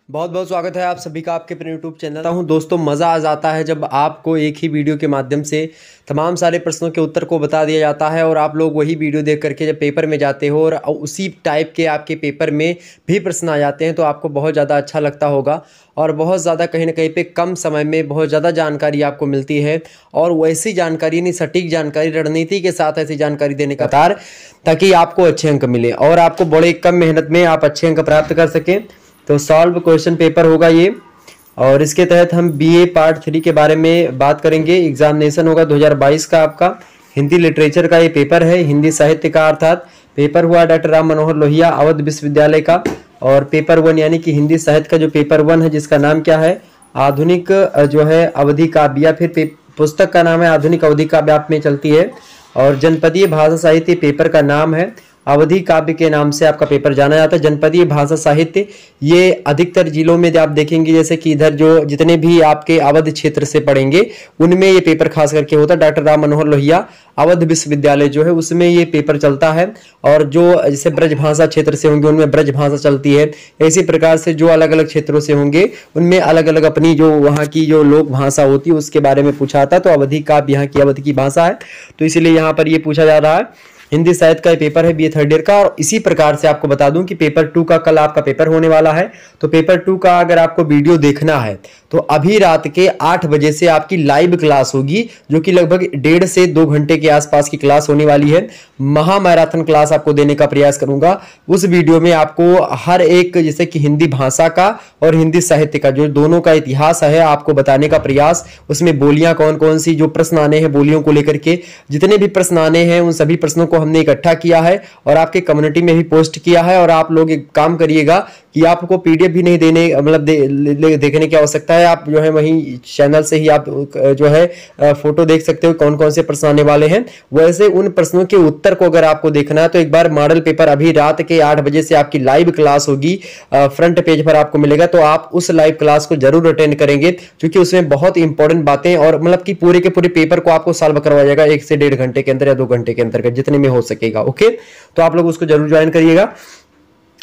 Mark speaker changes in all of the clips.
Speaker 1: बहुत बहुत स्वागत है आप सभी का आपके अपने यूट्यूब चैनल हूँ। दोस्तों, मज़ा आ जाता है जब आपको एक ही वीडियो के माध्यम से तमाम सारे प्रश्नों के उत्तर को बता दिया जाता है और आप लोग वही वीडियो देख करके जब पेपर में जाते हो और उसी टाइप के आपके पेपर में भी प्रश्न आ जाते हैं तो आपको बहुत ज़्यादा अच्छा लगता होगा और बहुत ज़्यादा कहीं ना कहीं पे कम समय में बहुत ज़्यादा जानकारी आपको मिलती है। और वैसी जानकारी नहीं, सटीक जानकारी, रणनीति के साथ ऐसी जानकारी देने का ताकि आपको अच्छे अंक मिले और आपको बड़े कम मेहनत में आप अच्छे अंक प्राप्त कर सकें। तो सॉल्व क्वेश्चन पेपर होगा ये, और इसके तहत हम बीए पार्ट 3 के बारे में बात करेंगे। एग्जामिनेशन होगा 2022 का आपका हिंदी लिटरेचर का ये पेपर है, हिंदी साहित्य का। अर्थात पेपर हुआ डॉक्टर राम मनोहर लोहिया अवध विश्वविद्यालय का। और पेपर 1 यानी कि हिंदी साहित्य का जो पेपर 1 है, जिसका नाम क्या है, आधुनिक जो है अवधि काव्य, या फिर पुस्तक का नाम है आधुनिक अवधि काव्य आप में चलती है। और जनपदीय भाषा साहित्य पेपर का नाम है, अवधि काव्य के नाम से आपका पेपर जाना जाता है। जनपदीय भाषा साहित्य ये अधिकतर जिलों में आप देखेंगे, जैसे कि इधर जो जितने भी आपके अवध क्षेत्र से पढ़ेंगे उनमें ये पेपर खास करके होता है। डॉक्टर राम मनोहर लोहिया अवध विश्वविद्यालय जो है उसमें ये पेपर चलता है। और जो जैसे ब्रज भाषा क्षेत्र से होंगे उनमें ब्रज भाषा चलती है। इसी प्रकार से जो अलग अलग क्षेत्रों से होंगे उनमें अलग अलग अपनी जो वहाँ की जो लोक भाषा होती है उसके बारे में पूछा था। तो अवधि काव्य यहाँ की अवध की भाषा है, तो इसीलिए यहाँ पर ये पूछा जा रहा है। हिंदी साहित्य का ये पेपर है बीए थर्ड ईयर का। और इसी प्रकार से आपको बता दूं कि पेपर 2 का कल आपका पेपर होने वाला है। तो पेपर 2 का अगर आपको वीडियो देखना है तो अभी रात के 8 बजे से आपकी लाइव क्लास होगी, जो कि लगभग 1.5 से 2 घंटे के आसपास की क्लास होने वाली है। महा मैराथन क्लास आपको देने का प्रयास करूंगा। उस वीडियो में आपको हर एक, जैसे कि हिंदी भाषा का और हिंदी साहित्य का जो दोनों का इतिहास है आपको बताने का प्रयास, उसमें बोलियां कौन कौन सी, जो प्रश्न आने हैं बोलियों को लेकर के जितने भी प्रश्न आने हैं उन सभी प्रश्नों को हमने इकट्ठा किया है और आपके कम्युनिटी में भी पोस्ट किया है। और आप लोग एक काम करिएगा कि आपको पीडीएफ भी नहीं देने मतलब देखने की आवश्यकता है। आप जो है वहीं चैनल से ही आप जो है फोटो देख सकते हो कौन कौन से प्रश्न आने वाले हैं। वैसे उन प्रश्नों के उत्तर को अगर आपको देखना है तो एक बार मॉडल पेपर अभी रात के 8 बजे से आपकी लाइव क्लास होगी, फ्रंट पेज पर आपको मिलेगा। तो आप उस लाइव क्लास को जरूर अटेंड करेंगे, क्योंकि उसमें बहुत इंपॉर्टेंट बातें और मतलब कि पूरे के पूरे पेपर को आपको सॉल्व करवाया जाएगा 1 से 1.5 घंटे के अंदर या 2 घंटे के अंदर जितने में हो सकेगा। ओके, तो आप लोग उसको जरूर ज्वाइन करिएगा।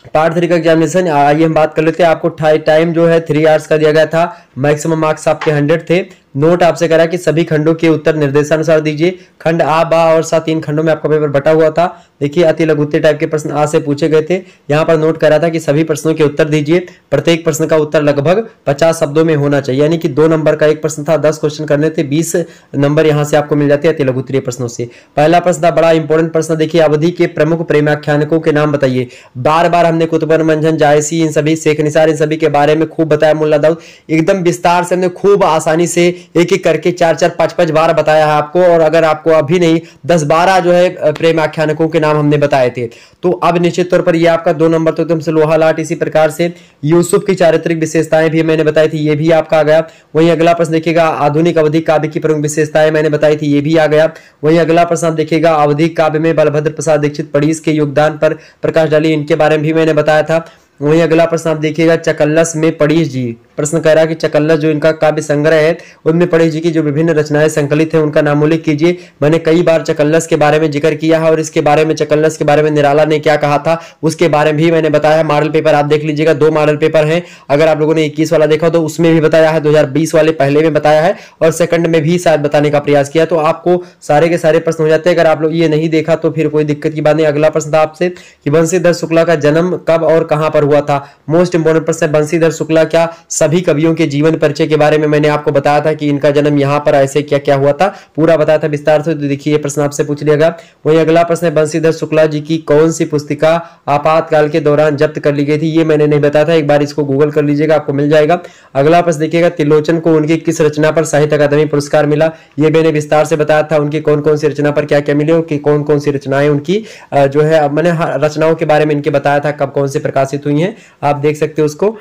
Speaker 1: पार्ट 3 का एग्जामिनेशन आइए हम बात कर लेते हैं। आपको टाइम जो है 3 आवर्स का दिया गया था। मैक्सिमम मार्क्स आपके 100 थे। नोट आपसे करा कि सभी खंडों के उत्तर निर्देशानुसार दीजिए। खंड आ, बा और सा 3 खंडों में आपका पेपर बटा हुआ था। देखिए अति लघुत्तम टाइप के प्रश्न आ से पूछे गए थे। यहाँ पर नोट करा था कि सभी प्रश्नों के उत्तर दीजिए। प्रत्येक प्रश्न का उत्तर लगभग 50 शब्दों में होना चाहिए, यानी कि 2 नंबर का एक प्रश्न था, 10 क्वेश्चन करने थे, 20 नंबर यहाँ से आपको मिल जाते हैं अति लघुत्तरीय प्रश्नों से। पहला प्रश्न था बड़ा इंपॉर्टेंट प्रश्न, देखिए अवधि के प्रमुख प्रेमाख्यानकों के नाम बताइए। बार बार हमने कुतुबुन मंजन, जायसी, इन सभी, शेख निसार, इन सभी के बारे में खूब बताया। मुल्ला दाऊद एकदम विस्तार से हमने खूब आसानी से एक एक करके 4-4, 5-5 बार बताया है आपको। और अगर आपको अभी नहीं 10-12 जो है प्रेम आख्यानकों के नाम हमने बताए थे। तो अब निश्चित तौर पर ये आपका 2 नंबर तो एकदम से लोहा लाट। इसी प्रकार से यूसुफ की चारित्रिक विशेषताएं भी मैंने बताई थी, ये भी आपका आ गया। वहीं अगला प्रश्न देखिएगा आधुनिक अवधि काव्य की प्रमुख विशेषताएं मैंने बताई थी, ये भी आ गया। वहीं अगला प्रश्न आप देखिएगा अवधि काव्य में बलभद्र प्रसाद दीक्षित पड़ीस के योगदान पर प्रकाश डाली, इनके बारे में भी मैंने बताया था। वहीं अगला प्रश्न आप देखिएगा चकल्लस में पड़ीस जी, प्रश्न कह रहा है कि चकल्लस जो इनका काव्य संग्रह है उनमें पड़ीस जी की जो विभिन्न रचनाएं संकलित हैं उनका नाम उल्लेख कीजिए। मैंने कई बार चकल्लस के बारे में जिक्र किया है और इसके बारे में चकल्लस के बारे में निराला ने क्या कहा था उसके बारे में भी मैंने बताया है। मॉडल पेपर आप देख लीजिएगा, 2 मॉडल पेपर हैं। अगर आप लोगों ने 21 वाला देखा तो उसमें भी बताया है, 2020 वाले पहले में बताया है और सेकंड में भी शायद बताने का प्रयास किया। तो आपको सारे के सारे प्रश्न हो जाते हैं। अगर आप लोग ये नहीं देखा तो फिर कोई दिक्कत की बात नहीं। अगला प्रश्न था आपसे कि बंशीधर शुक्ला का जन्म कब और कहां पर हुआ था। मोस्ट इंपोर्टेंट प्रश्न है, बंशीधर शुक्ला क्या सभी कवियों के जीवन परिचय के बारे में मैंने आपको बताया था कि इनका जन्म यहाँ पर ऐसे क्या क्या हुआ था, पूरा बताया था विस्तार से। तो देखिए ये प्रश्न आपसे पूछ लिया गया। वहीं अगला प्रश्न है बंशीधर शुक्ला जी की कौन सी पुस्तिका आपातकाल के दौरान जब्त कर ली गई थी, ये मैंने नहीं बताया था, एक बार इसको गूगल कर लीजिएगा आपको मिल जाएगा। अगला प्रश्न देखिएगा त्रिलोचन को उनकी किस रचना पर साहित्य अकादमी पुरस्कार मिला, ये मैंने विस्तार से बताया था। उनकी कौन कौन सी रचना पर क्या क्या मिले, उनकी कौन कौन सी रचनाएं उनकी जो है मैंने रचनाओं के बारे में इनके बताया था कब कौन से प्रकाशित हुई हैं, आप देख सकते हो उसको।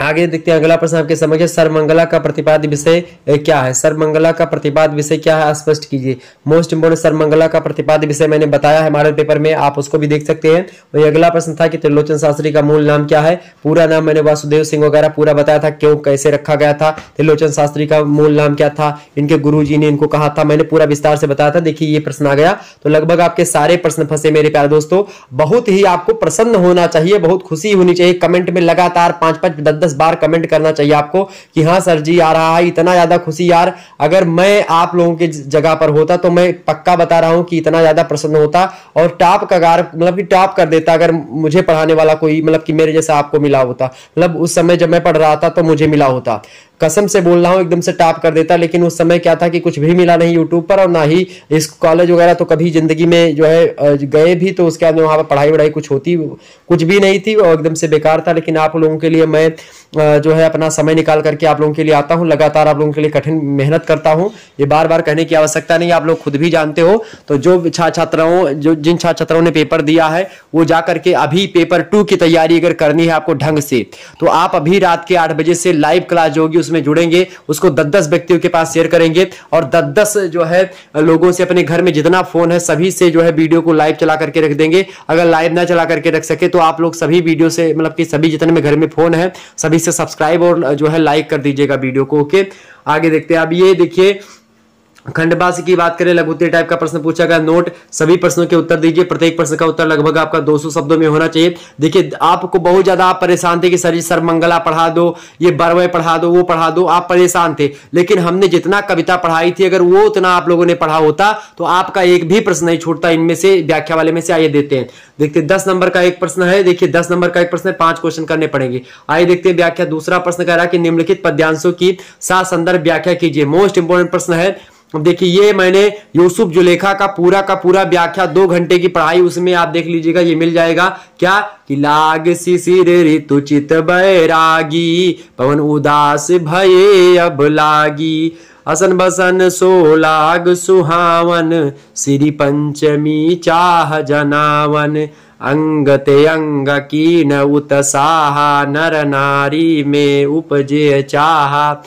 Speaker 1: आगे देखते हैं अगला प्रश्न आपके समझ। सर्वमंगला का प्रतिपाद्य विषय क्या है? सर्वमंगला का प्रतिपाद्य विषय क्या है, स्पष्ट कीजिए। मोस्ट इंपोर्टेंट सर्वमंगला का प्रतिपाद्य विषय मैंने बताया है मॉडल पेपर में, आप उसको भी देख सकते हैं। वही अगला प्रश्न था कि त्रिलोचन शास्त्री का मूल नाम क्या है? पूरा नाम मैंने वासुदेव सिंह वगैरह पूरा बताया था, क्यों कैसे रखा गया था। त्रिलोचन शास्त्री का मूल नाम क्या था, इनके गुरुजी ने इनको कहा था, मैंने पूरा विस्तार से बताया था। देखिए ये प्रश्न आ गया, तो लगभग आपके सारे प्रश्न फंसे मेरे प्यारे दोस्तों। बहुत ही आपको प्रसन्न होना चाहिए, बहुत खुशी होनी चाहिए। कमेंट में लगातार 5-5 10-10 बार कमेंट करना चाहिए आपको कि हाँ सर जी आ रहा है। इतना ज्यादा खुशी यार, अगर मैं आप लोगों की जगह पर होता तो मैं पक्का बता रहा हूं कि इतना ज्यादा प्रसन्न होता और टॉप कगार मतलब कि टॉप कर देता अगर मुझे पढ़ाने वाला कोई मतलब कि मेरे जैसा आपको मिला होता। मतलब उस समय जब मैं पढ़ रहा था तो मुझे मिला होता, कसम से बोल रहा हूं एकदम से टॉप कर देता। लेकिन उस समय क्या था कि कुछ भी मिला नहीं यूट्यूब पर, और ना ही इस कॉलेज वगैरह तो कभी जिंदगी में जो है गए भी, तो उसके बाद वहां पर पढ़ाई वढ़ाई कुछ भी नहीं थी और एकदम से बेकार था। लेकिन आप लोगों के लिए मैं जो है अपना समय निकाल करके आप लोगों के लिए आता हूं, लगातार आप लोगों के लिए कठिन मेहनत करता हूं। ये बार बार कहने की आवश्यकता नहीं, आप लोग खुद भी जानते हो। तो जिन छात्र छात्राओं ने पेपर दिया है वो जाकर के अभी पेपर 2 की तैयारी अगर करनी है आपको ढंग से, तो आप अभी रात के 8 बजे से लाइव क्लास जो होगी उसमें जुड़ेंगे, उसको 10-10 व्यक्तियों के पास शेयर करेंगे और 10-10 जो है लोगों से अपने घर में जितना फोन है सभी से जो है वीडियो को लाइव चला करके रख देंगे। अगर लाइव ना चला करके रख सके तो आप लोग सभी वीडियो से मतलब कि सभी जितने में घर में फोन है सभी से सब्सक्राइब और जो है लाइक कर दीजिएगा वीडियो को। ओके, आगे देखते हैं। अब ये देखिए खंडबासी की बात करें, लघु टाइप का प्रश्न पूछा गया। नोट, सभी प्रश्नों के उत्तर दीजिए। प्रत्येक प्रश्न का उत्तर लगभग आपका 200 शब्दों में होना चाहिए। देखिए आपको बहुत ज्यादा आप परेशान थे कि सर जी सर्वमंगला पढ़ा दो, ये बरवे पढ़ा दो, वो पढ़ा दो, आप परेशान थे। लेकिन हमने जितना कविता पढ़ाई थी अगर वो उतना आप लोगों ने पढ़ा होता तो आपका एक भी प्रश्न नहीं छूटता इनमें से, व्याख्या वाले में से। आइए देखते हैं। देखते 10 नंबर का एक प्रश्न है। देखिए 10 नंबर का एक प्रश्न है, 5 क्वेश्चन करने पड़ेंगे। आइए देखते हैं व्याख्या। दूसरा प्रश्न कह रहा है कि निम्नलिखित पद्यांशों की साथ संदर्भ व्याख्या कीजिए। मोस्ट इंपोर्टेंट प्रश्न है। अब देखिए ये मैंने यूसुफ जुलेखा का पूरा व्याख्या 2 घंटे की पढ़ाई, उसमें आप देख लीजिएगा, ये मिल जाएगा। क्या कि लाग शिशिर ऋतु चित बैरागी, पवन उदास भये अब लागी, असन बसन सोलाग सुहावन, श्री पंचमी चाह जनावन, अंगते अंग कीन उत्साहा, नर नारी में उपजे चाहा।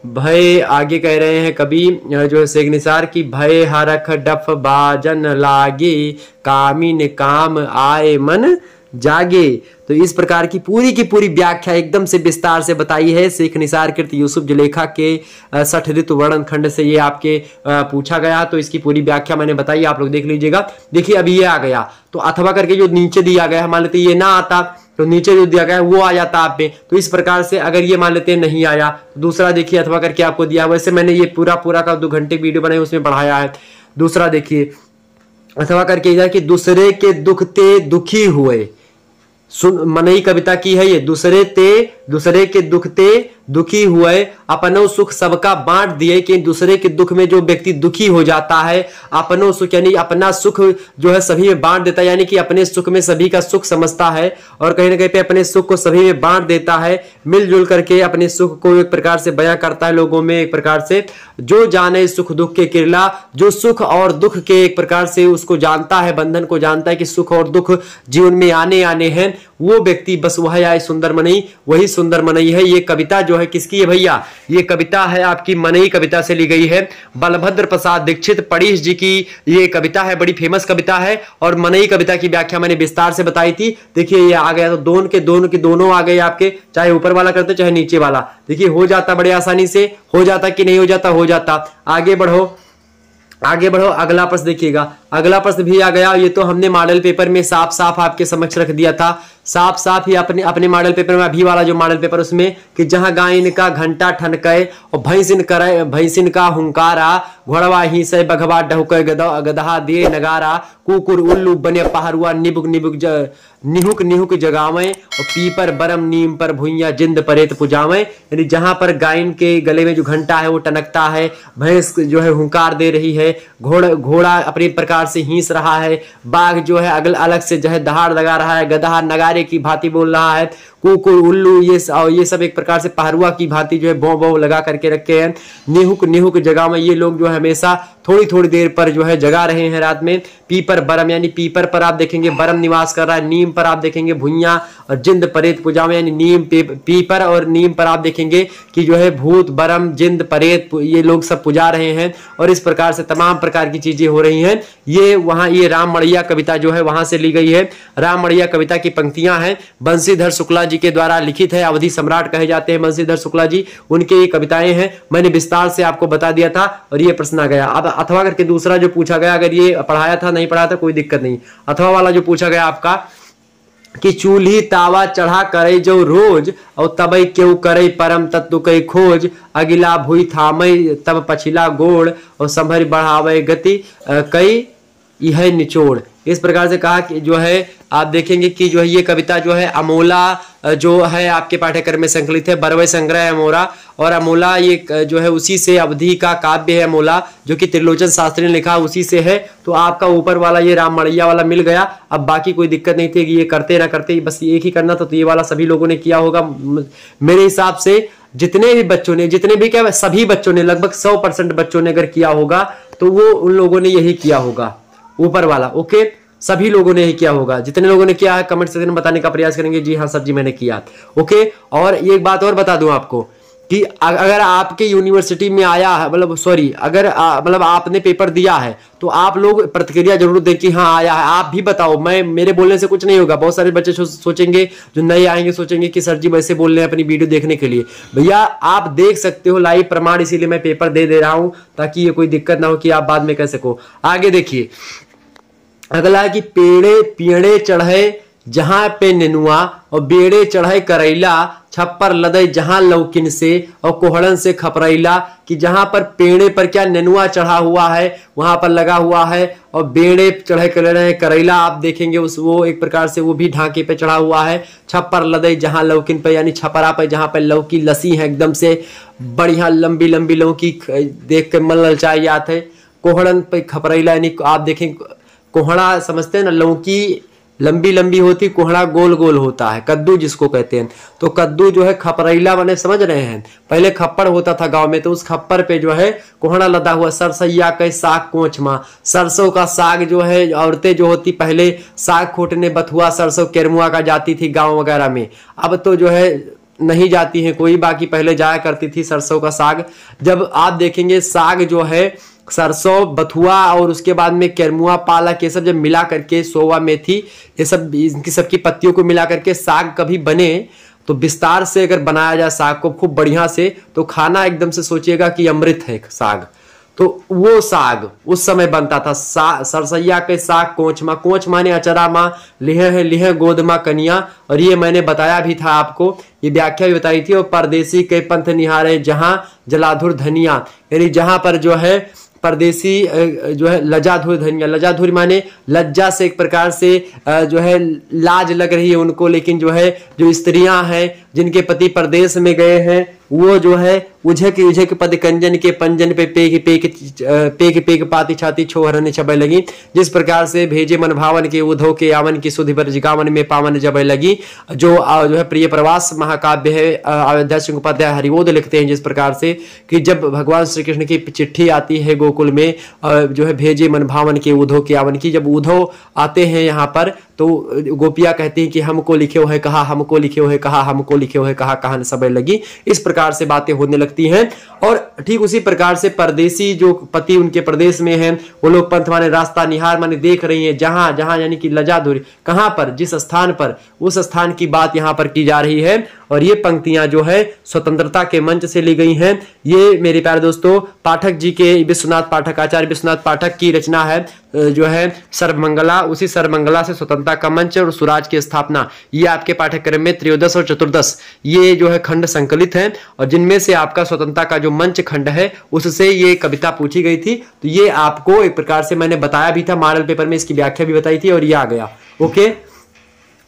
Speaker 1: भय, आगे कह रहे हैं कवि जो शेख निसार की, भय हरख डफ बाजन लागे, कामिन काम आए मन जागे। तो इस प्रकार की पूरी व्याख्या एकदम से विस्तार से बताई है शेख निसार कृत यूसुफ जुलेखा के 60 ऋतु वर्णन खंड से ये आपके पूछा गया। तो इसकी पूरी व्याख्या मैंने बताई, आप लोग देख लीजिएगा। देखिए अभी ये आ गया तो अथवा करके जो नीचे दिया गया, मान लेते ये ना आता तो नीचे जो दिया गया है वो आ जाता आप पे। तो इस प्रकार से अगर ये मान लेते हैं नहीं आया तो दूसरा देखिए अथवा करके आपको दिया। वैसे मैंने ये पूरा का 2 घंटे वीडियो बनाई उसमें पढ़ाया है। दूसरा देखिए अथवा करके इधर कि दूसरे के दुखते दुखी हुए, मनई कविता की है ये। दूसरे के दुखते दुखी हुए, अपनो सुख सबका बांट दिए। कि दूसरे के दुख में जो व्यक्ति दुखी हो जाता है, अपनो सुख यानी अपना सुख जो है सभी में बांट देता है, यानी कि अपने सुख में सभी का सुख समझता है और कहीं ना कहीं पे अपने सुख को सभी में बांट देता है। मिलजुल करके अपने सुख को एक प्रकार से बयां करता है लोगों में, एक प्रकार से जो जाने सुख दुख के किरला, जो सुख और दुख के एक प्रकार से उसको जानता है, बंधन को जानता है कि सुख और दुख जीवन में आने हैं, वो व्यक्ति बस वह आए सुंदर मनई, वही सुंदर मनई है। ये कविता जो है किसकी है भैया? ये कविता है आपकी मनई कविता से ली गई है। बलभद्र प्रसाद दीक्षित पड़ीस जी की ये कविता है, बड़ी फेमस कविता है। और मनई कविता की व्याख्या मैंने विस्तार से बताई थी। देखिए ये आ गया, तो दोनों आ गए आपके, चाहे ऊपर वाला करते चाहे नीचे वाला। देखिए हो जाता बड़े आसानी से, हो जाता कि नहीं हो जाता, हो जाता। आगे बढ़ो। अगला प्रश्न देखिएगा, अगला प्रश्न भी आ गया। ये तो हमने मॉडल पेपर में साफ आपके समक्ष रख दिया था, साफ ही अपने मॉडल पेपर में, अभी वाला जो मॉडल पेपर उसमें कि जहां गायन का घंटा ठनके और भैंसिन का हुंकारा, घोड़वा ही से बघवा डहुके गदहा दे नगारा, कुकुर उल्लू बने पहरुआ निहुक जगावे, और पीपर बरम नीम पर भुइया जिंद परेत पुजावे। यानी जहां पर गायन के गले में जो घंटा है वो टनकता है, भैंस जो है हुंकार दे रही है, घोड़ा अपने प्रकार से हींस रहा है, बाघ जो है अलग से जो है दहाड़ लगा रहा है, गदहा नगारे की भांति बोल रहा है, कुकुर, उल्लू, ये सब एक प्रकार से पहरुआ की भांति जो है भौं भौं लगा करके रखे हैं। निहुक जगह में ये लोग जो है हमेशा थोड़ी थोड़ी देर पर जो है जगा रहे हैं रात में। पीपर बरम यानी पीपर पर आप देखेंगे बरम निवास कर रहा है। नीम पर आप देखेंगे भुइयां और जिंद परेत पूजा में यानी नीम पीपर और नीम पर आप देखेंगे कि जो है भूत बरम जिंद परेत ये लोग सब पुजा रहे हैं। और इस प्रकार से तमाम प्रकार की चीजें हो रही हैं। ये वहां ये राम मड़िया कविता जो है वहां से ली गई है। राम मड़िया कविता की पंक्तियां हैं, बंशीधर शुक्ला जी के द्वारा लिखित है। अवधि सम्राट कहे जाते हैं बंशीधर शुक्ला जी, उनके ये कविताएं हैं। मैंने विस्तार से आपको बता दिया था और ये प्रश्न आ गया। अब अथवा करके दूसरा जो पूछा गया, अगर ये पढ़ाया था नहीं पढ़ाया था कोई दिक्कत नहीं। अथवा वाला जो पूछा गया आपका कि चूल्ही तावा चढ़ा करे जो रोज और तबई केहू करे परम तत्व कई खोज, अगिला भूई थामई तब पछिला गोड़ और संभर बढ़ावे गति कई यह निचोड़। इस प्रकार से कहा कि जो है आप देखेंगे कि जो है ये कविता जो है अमोला जो है आपके पाठ्यक्रम में संकलित है। बरवे संग्रह अमोरा, और अमोला ये जो है उसी से अवधि का काव्य है अमोला, जो कि त्रिलोचन शास्त्री ने लिखा उसी से है। तो आपका ऊपर वाला ये राम मड़िया वाला मिल गया। अब बाकी कोई दिक्कत नहीं थी कि ये करते ना करते, बस एक ही करना था। तो ये वाला सभी लोगों ने किया होगा मेरे हिसाब से। जितने भी बच्चों ने, जितने भी क्या सभी बच्चों ने, लगभग 100% बच्चों ने अगर किया होगा तो वो उन लोगों ने यही किया होगा ऊपर वाला। ओके, सभी लोगों ने ही किया होगा। जितने लोगों ने किया है कमेंट सेक्शन में बताने का प्रयास करेंगे जी हाँ सर जी मैंने किया। ओके, और एक बात और बता दूं आपको कि अगर आपके यूनिवर्सिटी में आया है, मतलब सॉरी, अगर मतलब आपने पेपर दिया है तो आप लोग प्रतिक्रिया जरूर दें कि हाँ आया है। आप भी बताओ, मैं मेरे बोलने से कुछ नहीं होगा। बहुत सारे बच्चे सोचेंगे, जो नए आएंगे सोचेंगे कि सर जी वैसे बोल रहे हैं अपनी वीडियो देखने के लिए। भैया आप देख सकते हो लाइव प्रमाण, इसीलिए मैं पेपर दे रहा हूं ताकि ये कोई दिक्कत ना हो कि आप बाद में कह सको। आगे देखिए अगला कि पेड़े पीड़े चढ़े जहां पे नेनुआ और बेड़े चढ़े करैला, छप्पर लदे जहां लौकिन से और कोहड़न से खपरैला। कि जहां पर पेड़े पर क्या नेनुआ चढ़ा हुआ है वहां पर लगा हुआ है, और बेड़े चढ़े करैला आप देखेंगे उस वो एक प्रकार से वो भी ढांके पे चढ़ा हुआ है। छप्पर लदे जहां लौकिन पे यानी छपरा पे जहां पे लौकी लसी है एकदम से बढ़िया लंबी लंबी लौकी देख के मन ललचाई जात है। कोहड़न पे खपरैला यानी आप देखें कोहड़ा समझते हैं ना, लौकी लंबी लंबी होती, कोहड़ा गोल गोल होता है, कद्दू जिसको कहते हैं। तो कद्दू जो है खपरैला बने, समझ रहे हैं। पहले खप्पर होता था गांव में, तो उस खप्पर पे जो है कोहड़ा लदा हुआ। सरसैया के साग कोच मां, सरसों का साग जो है औरतें जो होती पहले साग खोटने बथुआ सरसों केरमुआ का जाती थी गाँव वगैरह में। अब तो जो है नहीं जाती है कोई, बाकी पहले जाया करती थी सरसों का साग। जब आप देखेंगे साग जो है सरसों बथुआ और उसके बाद में केरमुआ पालक ये सब जब मिला करके सोवा मेथी ये सब इनकी सबकी पत्तियों को मिला करके साग कभी बने तो विस्तार से अगर बनाया जाए साग को खूब बढ़िया से, तो खाना एकदम से सोचिएगा कि अमृत है साग। तो वो साग उस समय बनता था। सरसैया के साग कोचमा, कोच माने अचरा माँ, लिहे है लिहे गोदमा कनिया। और ये मैंने बताया भी था आपको, ये व्याख्या भी बताई थी। और परदेसी के पंथ निहारे जहां जलाधुर धनिया, यानी जहां पर जो है परदेसी जो है लजाधुर धनिया, लजाधुर माने लज्जा से एक प्रकार से जो है लाज लग रही है उनको, लेकिन जो है जो स्त्रियां हैं जिनके पति परदेश में गए हैं वो जो है उझक पद कंजन के पंजन पे पेक पाती छाती छोहरन छबे लगी। जिस प्रकार से भेजे मन भावन के उधो के आवन की सुधि पर जिगावन में पावन जबे लगी, जो है प्रिय प्रवास महाकाव्य है। अयोध्या सिंह उपाध्याय हरिवोध लिखते हैं जिस प्रकार से कि जब भगवान श्री कृष्ण की चिट्ठी आती है गोकुल में, जो है भेजे मन भावन के उधो के आवन की, जब उधो आते हैं यहाँ पर तो गोपियां कहती हैं कि हमको लिखे हो है कहा, हमको लिखे हो है कहा, हमको लिखे हो है कहा, कहां सबे लगी। इस प्रकार से बातें होने लगती हैं। और ठीक उसी प्रकार से परदेसी जो पति उनके प्रदेश में हैं वो लोग पंथ माने रास्ता निहार माने देख रही हैं जहां जहां, यानी कि लजाधुरी कहां पर, जिस स्थान पर, उस स्थान की बात यहां पर की जा रही है। और ये पंक्तियां जो है स्वतंत्रता के मंच से ली गई हैं। ये मेरे प्यारे दोस्तों पाठक जी के, विश्वनाथ पाठक, आचार्य विश्वनाथ पाठक की रचना है जो है सर्वमंगला। उसी सर्वमंगला से स्वतंत्रता का मंच और स्वराज की स्थापना, ये आपके पाठ्यक्रम में त्रयोदश और चतुर्दश ये जो है खंड संकलित हैं। और जिनमें से आपका स्वतंत्रता का जो मंच खंड है उससे ये कविता पूछी गई थी। तो ये आपको एक प्रकार से मैंने बताया भी था, मॉडल पेपर में इसकी व्याख्या भी बताई थी और ये आ गया। ओके,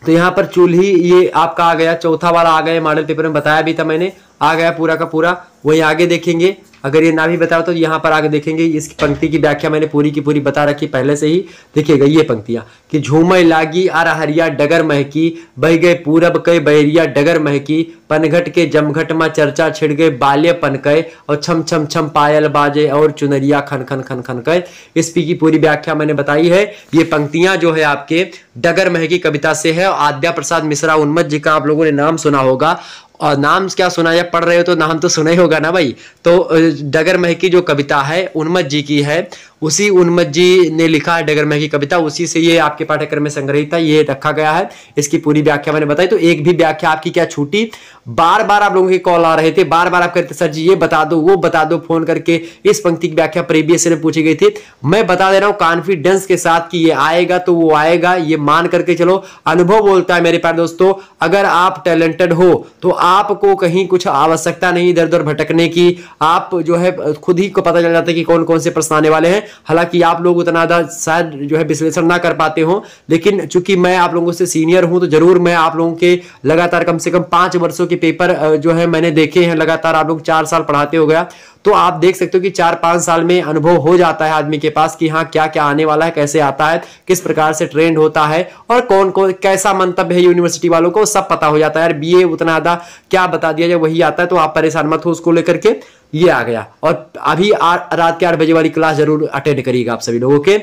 Speaker 1: तो यहाँ पर चूल्ही ये आपका आ गया, चौथा वाला आ गया, मॉडल पेपर में बताया भी था मैंने। आ गया पूरा का पूरा। वहीं आगे देखेंगे, अगर ये ना भी बताओ तो यहाँ पर आगे देखेंगे, इस पंक्ति की व्याख्या मैंने पूरी की पूरी बता रखी पहले से ही। देखिएगा ये पंक्तियां कि झूमय लागी अरहरिया डगर महकी, बह गए पूरब के बैरिया डगर महकी, पनघट के जमघट में चर्चा छिड़ गए बाल्य पनकय, और छम छम छम पायल बाजे और चुनरिया खन खन खन खन कय। इस पी की पूरी व्याख्या मैंने बताई है। ये पंक्तियां जो है आपके डगर महकी कविता से है। आद्या प्रसाद मिश्रा उन्मत्त जी का आप लोगों ने नाम सुना होगा, और नाम क्या सुना, या पढ़ रहे हो तो नाम तो सुना ही होगा ना भाई। तो डगर महकी जो कविता है उन्मत्त जी की है, उसी उन्मत्त जी ने लिखा है डगर महकी कविता, उसी से ये आपके पाठ्यक्रम में संग्रहित था, ये रखा गया है। इसकी पूरी व्याख्या मैंने बताई। तो एक भी व्याख्या आपकी क्या छूटी? बार बार आप लोगों के कॉल आ रहे थे, बार बार आप कहते सर जी ये बता दो वो बता दो, फोन करके इस पंक्ति की व्याख्या प्रीवियस में पूछी गई थी। मैं बता दे रहा हूं कॉन्फिडेंस के साथ कि ये आएगा तो वो आएगा, ये मान करके चलो। अनुभव बोलता है मेरे प्यारे दोस्तों, अगर आप टैलेंटेड हो तो आपको कहीं कुछ आवश्यकता नहीं इधर उधर भटकने की। आप जो है खुद ही को पता चल जाता है कि कौन कौन से प्रश्न आने वाले हैं। हालांकि आप लोग उतना शायद जो है विश्लेषण ना कर पाते हो, लेकिन चूंकि मैं आप लोगों से सीनियर हूं तो जरूर मैं आप लोगों के लगातार कम से कम 5 वर्षों के पेपर जो है मैंने देखे हैं लगातार। आप लोग 4 साल पढ़ाते हो गया, तो आप देख सकते हो कि 4-5 साल में अनुभव हो जाता है आदमी के पास कि हाँ क्या क्या आने वाला है, कैसे आता है, किस प्रकार से ट्रेंड होता है, और कौन कौन कैसा मंतव्य है यूनिवर्सिटी वालों को, सब पता हो जाता है। यार बीए उतना ज्यादा क्या बता दिया जाए वही आता है, तो आप परेशान मत हो उसको लेकर के। ये आ गया, और अभी रात के 8 बजे वाली क्लास जरूर अटेंड करिएगा आप सभी लोग, ओके।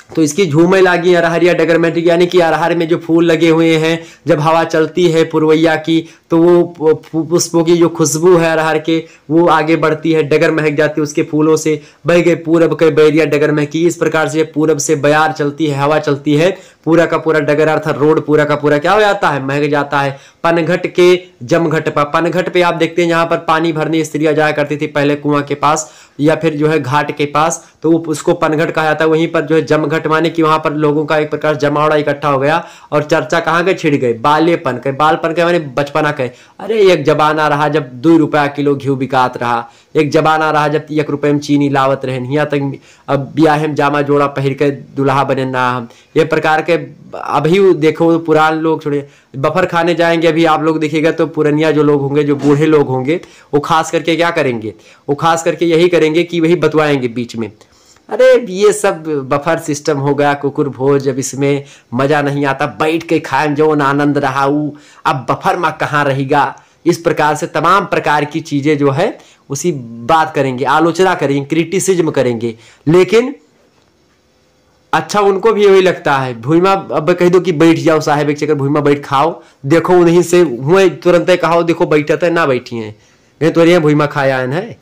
Speaker 1: तो इसकी झूमय लागी अरहरिया डगर महकी, यानी कि अरहर में जो फूल लगे हुए हैं, जब हवा चलती है पुरवैया की तो वो पुष्पों की जो खुशबू है अरहर के वो आगे बढ़ती है, डगर महक जाती है उसके फूलों से। बह गए पूरब के बैरिया डगर महकी, इस प्रकार से पूरब से बयार चलती है, हवा चलती है, पूरा का पूरा डगर अर्थात रोड पूरा का पूरा क्या हो जाता है, महक जाता है। पनघट के जमघट पर, पनघट पे आप देखते हैं जहां पर पानी भरने स्त्रियां जाया करती थी पहले कुआं के पास या फिर जो है घाट के पास, तो उसको पनघट कहा जाता है। वहीं पर जो है जमघट माने कि वहां पर लोगों का एक प्रकार जमावड़ा इकट्ठा हो गया, और चर्चा कहां के छिड़ गए, बाल्यपन के, बालपन के माने बचपना के। अरे एक जमाना रहा जब 2 रुपया किलो घी बिकात रहा, एक जमाना रहा जब 1 रुपये में चीनी लावत रहे, यहाँ तक अब ब्याह में जामा जोड़ा पहिर के दुल्हा बने ना हम, ये प्रकार के। अभी देखो पुराने लोग छोड़े, बफर खाने जाएंगे अभी आप लोग देखिएगा तो पुरनिया जो लोग होंगे, जो बूढ़े लोग होंगे, वो खास करके क्या करेंगे, वो खास करके यही करेंगे कि वही बतवाएंगे बीच में, अरे ये सब बफर सिस्टम हो गया, कुकुर भोज, अब इसमें मजा नहीं आता, बैठ के खाएं जो आनंद रहा वो अब बफर में कहाँ रहेगा। इस प्रकार से तमाम प्रकार की चीजें जो है उसी बात करेंगे, आलोचना करेंगे, क्रिटिसिज्म करेंगे। लेकिन अच्छा उनको भी यही लगता है, भूइमा अब कह दो कि बैठ जाओ साहेब एक चक्कर भूइमा बैठ खाओ, देखो उन्हीं से हुए तुरंत कहो देखो बैठते ना बैठी है तो ये भूइमा खाया है।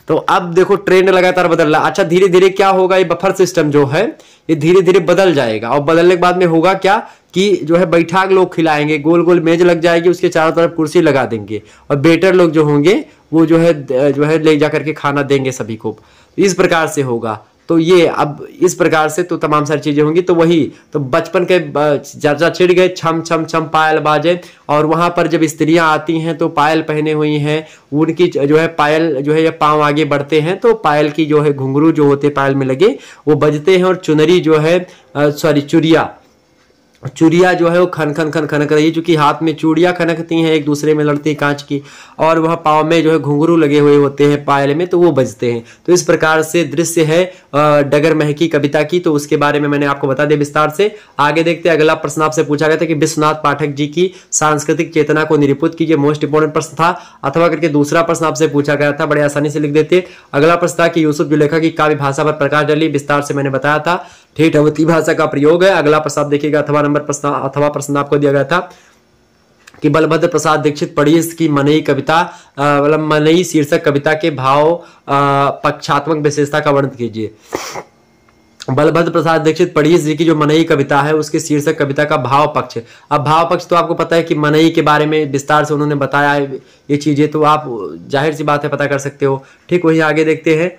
Speaker 1: तो अब देखो ट्रेंड लगातार बदल रहा। अच्छा धीरे धीरे क्या होगा, ये बफर सिस्टम जो है ये धीरे धीरे बदल जाएगा, और बदलने के बाद में होगा क्या कि जो है बैठा लोग खिलाएंगे, गोल गोल मेज लग जाएगी, उसके चारों तरफ कुर्सी लगा देंगे, और बेटर लोग जो होंगे वो जो है ले जा करके खाना देंगे सभी को। इस प्रकार से होगा। तो ये अब इस प्रकार से तो तमाम सारी चीजें होंगी। तो वही तो बचपन के चर्चा छिड़ गए, छम छम छम पायल बाजे, और वहां पर जब स्त्रियां आती हैं तो पायल पहने हुई हैं, उनकी जो है पायल जो है ये पांव आगे बढ़ते हैं तो पायल की जो है घुंघरू जो होते पायल में लगे वो बजते हैं, और चुनरी जो है चूड़िया जो है वो खन खन खन खनक रही है, क्योंकि हाथ में चूड़ियां खनकती हैं एक दूसरे में लड़ती कांच की, और वह पाँव में जो है घुंघरू लगे हुए होते हैं पायल में तो वो बजते हैं। तो इस प्रकार से दृश्य है डगर महकी कविता की। तो उसके बारे में मैंने आपको बता दिया विस्तार से। आगे देखते हैं, अगला प्रश्न आपसे पूछा गया था कि विश्वनाथ पाठक जी की सांस्कृतिक चेतना को निरूपित कीजिए, मोस्ट इंपोर्टेंट प्रश्न था। अथवा करके दूसरा प्रश्न आपसे पूछा गया था, बड़े आसानी से लिख देते। अगला प्रश्न था कि यूसुफ जुलेखा की काव्य भाषा पर प्रकाश डाली, विस्तार से मैंने बताया था, ठेठ अवधी भाषा का प्रयोग है। अगला प्रश्न आप देखिएगा, अथवा नंबर प्रश्न, अथवा प्रश्न आपको दिया गया था कि बलभद्र प्रसाद दीक्षित पढ़िए की मनई कविता, मनई शीर्षक कविता के भाव पक्षात्मक विशेषता का वर्णन कीजिए। बलभद्र प्रसाद दीक्षित पढ़िए जी की जो मनई कविता है उसके शीर्षक कविता का भाव पक्ष। अब भाव पक्ष तो आपको पता है कि मनई के बारे में विस्तार से उन्होंने बताया है ये चीजें, तो आप जाहिर सी बात है पता कर सकते हो। ठीक, वही आगे देखते हैं।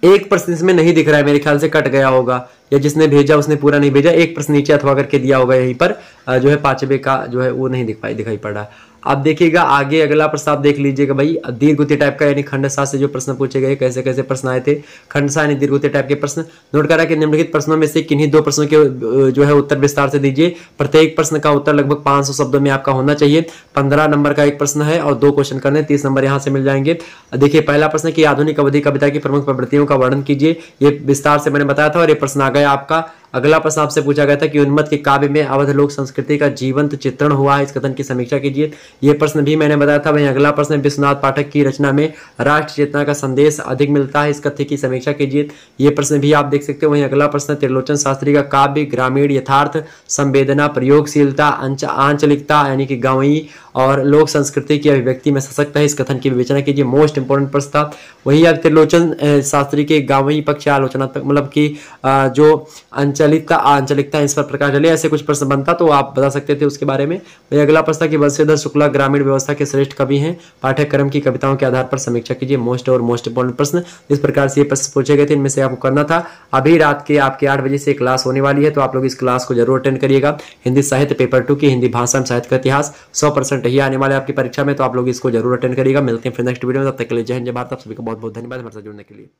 Speaker 1: एक प्रश्न इसमें नहीं दिख रहा है, मेरे ख्याल से कट गया होगा, या जिसने भेजा उसने पूरा नहीं भेजा, एक प्रश्न नीचे अथवा करके दिया होगा यहीं पर, जो है 5वें का जो है वो नहीं दिखाई पड़ रहा। अब देखिएगा आगे अगला प्रश्न आप देख लीजिएगा भाई, दीर्घ टाइप का यानी खंडसा से जो प्रश्न पूछे गए, कैसे कैसे प्रश्न आए थे, खंडसा यानी दीर्घ टाइप के प्रश्न। नोट करा कि निम्नलिखित प्रश्नों में से किन्हीं 2 प्रश्नों के जो है उत्तर विस्तार से दीजिए। प्रत्येक प्रश्न का उत्तर लगभग 500 शब्दों में आपका होना चाहिए। 15 नंबर का एक प्रश्न है और 2 क्वेश्चन करने, 30 नंबर यहाँ से मिल जाएंगे। देखिए पहला प्रश्न की आधुनिक अवधि कविता की प्रमुख प्रवृत्तियों का वर्णन कीजिए, ये विस्तार से मैंने बताया था और ये प्रश्न आ गया आपका। अगला प्रश्न आपसे पूछा गया था कि उन्मत्त के काव्य में अवध लोक संस्कृति का जीवंत चित्रण हुआ है, इस कथन की समीक्षा कीजिए, ये प्रश्न भी मैंने बताया था। वहीं अगला प्रश्न विश्वनाथ पाठक की रचना में राष्ट्र चेतना का संदेश अधिक मिलता है, इस कथ्य की समीक्षा कीजिए, ये प्रश्न भी आप देख सकते हो। वहीं अगला प्रश्न त्रिलोचन शास्त्री का काव्य ग्रामीण यथार्थ संवेदना प्रयोगशीलता आंचलिकता यानी कि गांवी और लोक संस्कृति की अभिव्यक्ति में सशक्त है, इस कथन की विवेचना कीजिए, मोस्ट इंपोर्टेंट प्रश्न था। वही अब त्रिलोचन शास्त्री के गांवी पक्ष आलोचनात्मक मतलब कि जो आंचलिकता इस पर प्रकाश डाले, ऐसे कुछ प्रश्न बनता तो आप बता सकते थे उसके बारे में। वही अगला प्रश्न कि बंशीधर शुक्ला ग्रामीण व्यवस्था के श्रेष्ठ कवि हैं, पाठ्यक्रम की कविताओं के आधार पर समीक्षा कीजिए, मोस्ट इंपोर्टेंट प्रश्न। इस प्रकार से ये प्रश्न पूछे गए थे, इनमें से आपको करना था। अभी रात के आपके 8 बजे से क्लास होने वाली है, तो आप लोग इस क्लास को जरूर अटेंड करिएगा। हिंदी साहित्य पेपर 2 की हिंदी भाषा में साहित्य का इतिहास 100% ही आने वाले आपकी परीक्षा में, तो आप लोग इसको जरूर अटेंड करिएगा। मिलते हैं फिर नेक्स्ट वीडियो में, तब तक के लिए जय हिंद जय भारत। आप सभी को बहुत बहुत धन्यवाद हमारे साथ जुड़ने के लिए।